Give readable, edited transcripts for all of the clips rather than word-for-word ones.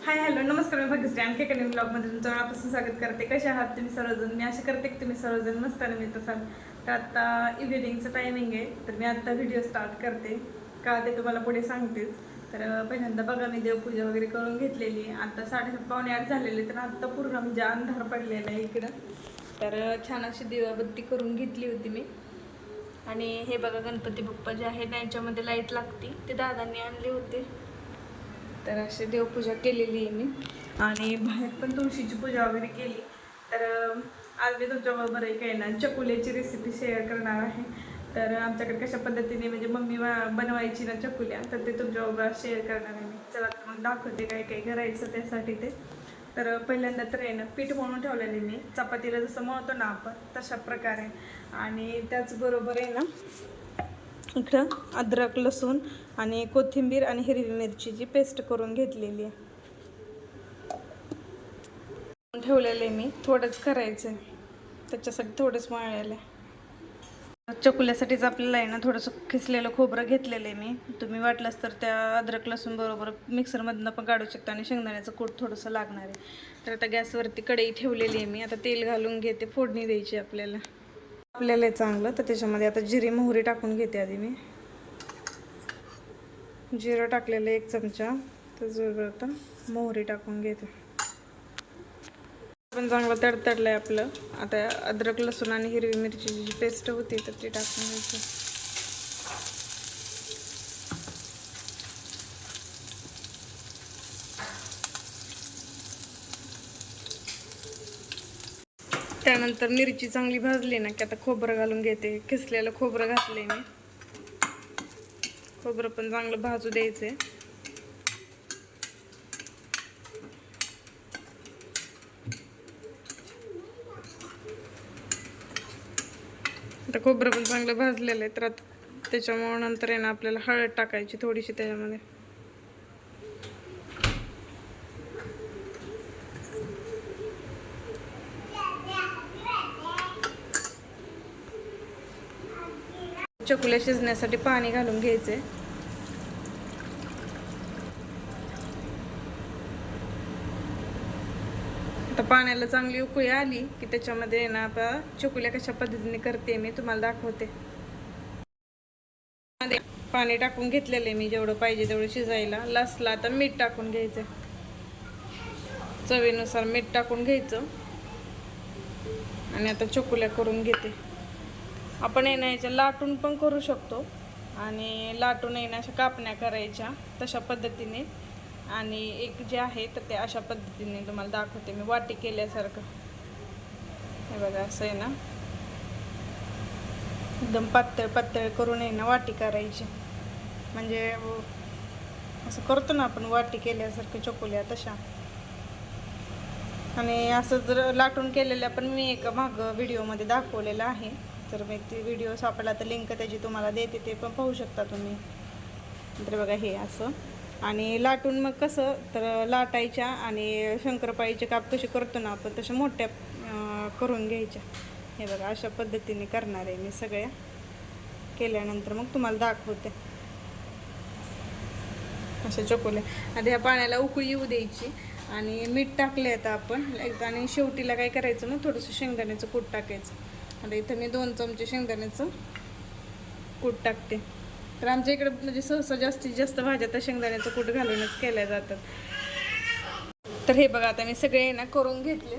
Hi hello नमस्कार, मी भाग्यश्री आणखी एका नवीन ब्लॉगमध्ये तुमचं मनापासून स्वागत करते. कसे आहात तुम्ही सर्वजण? मी आशा करते की तुम्ही सर्वजण मस्त आणि मिळत असाल. तर आता इव्हिनिंगचं टायमिंग आहे, तर मी आता व्हिडिओ स्टार्ट करते. का ते तुम्हाला पुढे सांगतेच. तर पहिल्यांदा बघा, मी देवपूजा वगैरे करून घेतलेली. आता 7:30 पावणे 8 झालेले, तर आता पूर्ण म्हणजे अंधार पडलेला आहे इकडं. तर छान अशी दिवाबत्ती करून घेतली होती मी. आणि हे बघा, गणपती बाप्पा जे आहे ना, याच्यामध्ये लाईट लागते, ते दादांनी आणले होते. तर अशी देवपूजा केलेली आहे मी. आणि बाहेर पण तुळशीची पूजा वगैरे केली. तर आज मी तुमच्याबरोबर एक आहे ना चकुल्याची रेसिपी शेअर करणार आहे. तर आमच्याकडे कशा पद्धतीने म्हणजे मम्मी बनवायची ना चकुल्या, तर ते तुमच्याबरोबर शेअर करणार आहे मी. चला तर मग दाखवते काय काय करायचं त्यासाठी ते. तर पहिल्यांदा तर आहे ना पीठ मळून ठेवलेले मी, चपातीला जसं मळतो ना आपण तशा प्रकारे. आणि त्याचबरोबर आहे ना इकडं अद्रक, लसूण आणि कोथिंबीर आणि हिरवी मिरचीची पेस्ट करून घेतलेली आहे. ठेवलेलं आहे मी, थोडंच करायचं आहे त्याच्यासाठी थोडंच मळलेलं आहे. चकुल्यासाठीच आपल्याला आहे ना थोडंसं खिसलेलं खोबरं घेतलेलं आहे मी. तुम्ही वाटलंच तर त्या अद्रक लसूण बरोबर मिक्सरमधनं पण काढू शकता. आणि शेंगदाण्याचं कूट थोडंसं लागणार आहे. तर आता गॅसवरती कढई ठेवलेली आहे मी. आता तेल घालून घेते, फोडणी द्यायची आपल्याला. आपल्याला आहे चांगलं, तर त्याच्यामध्ये आता जिरी मोहरी टाकून घेते आधी मी. जिरं टाकलेलं 1 चमचा, त्याचबरोबर आता मोहरी टाकून घेते. पण चांगलं तडतडलं आहे आपलं. आता अद्रक लसूण आणि हिरवी मिरचीची जी पेस्ट होती तर ती टाकून घ्यायची. त्यानंतर मिरची चांगली भाजली ना की आता खोबरं घालून घेते. किसलेलं खोबरं घातले मी. खोबरं पण चांगलं भाजू द्यायचं आहे. आता खोबरं पण चांगलं भाजलेलं आहे. तर आता त्याच्यामुळे नंतर आहे ना आपल्याला हळद टाकायची थोडीशी त्याच्यामध्ये. चकुल्या शिजण्यासाठी पाणी घालून घ्यायचे. आता पाण्याला चांगली उकळी आली की त्याच्यामध्ये ना आता चकुल्या कशा पद्धतीने करते मी तुम्हाला दाखवते. पाणी टाकून घेतलेलं मी, जेवढं पाहिजे तेवढं शिजायला. लास्टला आता मीठ टाकून घ्यायचं, चवीनुसार मीठ टाकून घ्यायचं. आणि आता चकुल्या करून घेते. आपण आहे ना याच्या लाटून पण करू शकतो. आणि लाटून आहे ना अशा कापण्या करायच्या तशा पद्धतीने. आणि एक जे आहे तर ते अशा पद्धतीने तुम्हाला दाखवते मी, वाटी केल्यासारखं. हे बघा, असं आहे ना एकदम पातळ पातळ करून आहे ना वाटी करायची. म्हणजे असं करतो ना आपण वाटी केल्यासारखं चकुल्या तशा. आणि असं जर लाटून केलेल्या पण मी एका माग व्हिडिओमध्ये दाखवलेलं आहे. तर मी ती व्हिडिओ सापडला तर लिंक त्याची तुम्हाला देते, ते पण पाहू शकता तुम्ही. तर बघा हे असं. आणि लाटून मग कसं तर लाटायच्या आणि शंकरपाळीचे काप कसे करतो ना आपण तशा मोठ्या करून घ्यायच्या. हे बघा अशा पद्धतीने करणार आहे मी सगळ्या. केल्यानंतर मग तुम्हाला दाखवते अशा चकोल्या. आता ह्या पाण्याला उकळी येऊ द्यायची. आणि मीठ टाकले आता आपण एकदा. आणि शेवटीला काय करायचं मग थोडंसं शेंगदाण्याचं कूट टाकायचं. आता इथं मी 2 चमचे शेंगदाण्याचं कूट टाकते. तर आमच्या इकडे म्हणजे सहसा जास्तीत जास्त भाज्या तर शेंगदाण्याचं कूट घालूनच केल्या जातात. तर हे बघा आता मी सगळे ना करून घेतले.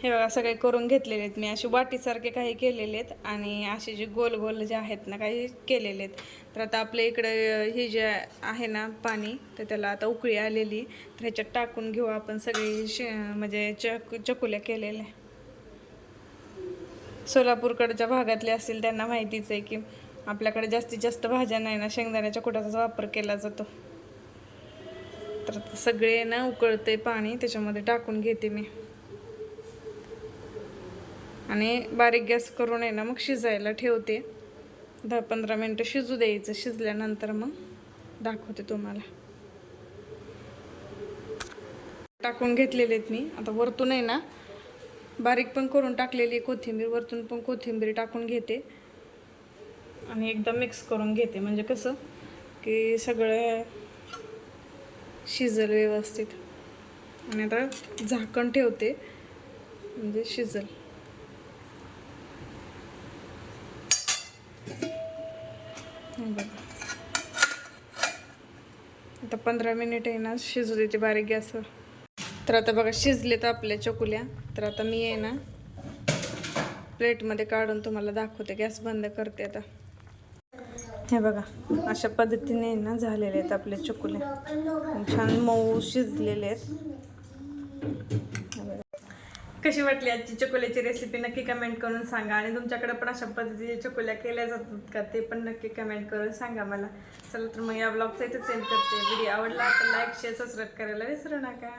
हे बघा सगळे करून घेतलेले आहेत मी. असे वाटीसारखे काही केलेले आहेत आणि असे जे गोल गोल जे आहेत ना काही केलेले आहेत. तर आता आपल्या इकडं हे जे आहे ना पाणी, तर त्याला आता उकळी आलेली. तर ह्याच्यात टाकून घेऊ आपण सगळे म्हणजे चकुल्या केलेल्या. सोलापूरकडच्या भागातले असतील त्यांना माहितीच आहे की आपल्याकडे जास्तीत जास्त भाज्या नाही ना शेंगदाण्याच्या कुटाचा वापर केला जातो. तर सगळे ना उकळते पाणी त्याच्यामध्ये टाकून घेते मी. आणि बारीक गॅस करून आहे ना मग शिजायला ठेवते. 10-15 मिनटं शिजू द्यायचं. शिजल्यानंतर मग दाखवते तुम्हाला. टाकून घेतलेले आहेत मी. आता वरतून आहे ना बारीक पण करून टाकलेली कोथिंबीर, वरतून पण कोथिंबीर टाकून घेते. आणि एकदम मिक्स करून घेते. म्हणजे कसं की सगळं शिजल व्यवस्थित. आणि आता झाकण ठेवते म्हणजे शिजल. आता 15 मिनिट आहे ना शिजू देते बारीक गॅसवर. तर आता बघा शिजलेत आपल्या चकुल्या. तर आता मी आहे ना प्लेटमध्ये काढून तुम्हाला दाखवते. गॅस बंद करते आता. हे बघा अशा पद्धतीने ना झालेले आहेत आपले चकुल्या. छान मऊ शिजलेले आहेत. कशी वाटली आजची चकोल्याची रेसिपी नक्की कमेंट करून सांगा. आणि तुमच्याकडे पण अशा पद्धतीने चकोल्या केल्या जातात का ते पण नक्की कमेंट करून सांगा मला. चला तर मग या ब्लॉगचा इथे सेंड करते. व्हिडिओ आवडला तर लाईक शेअर सबस्क्राईब करायला विसरू नका.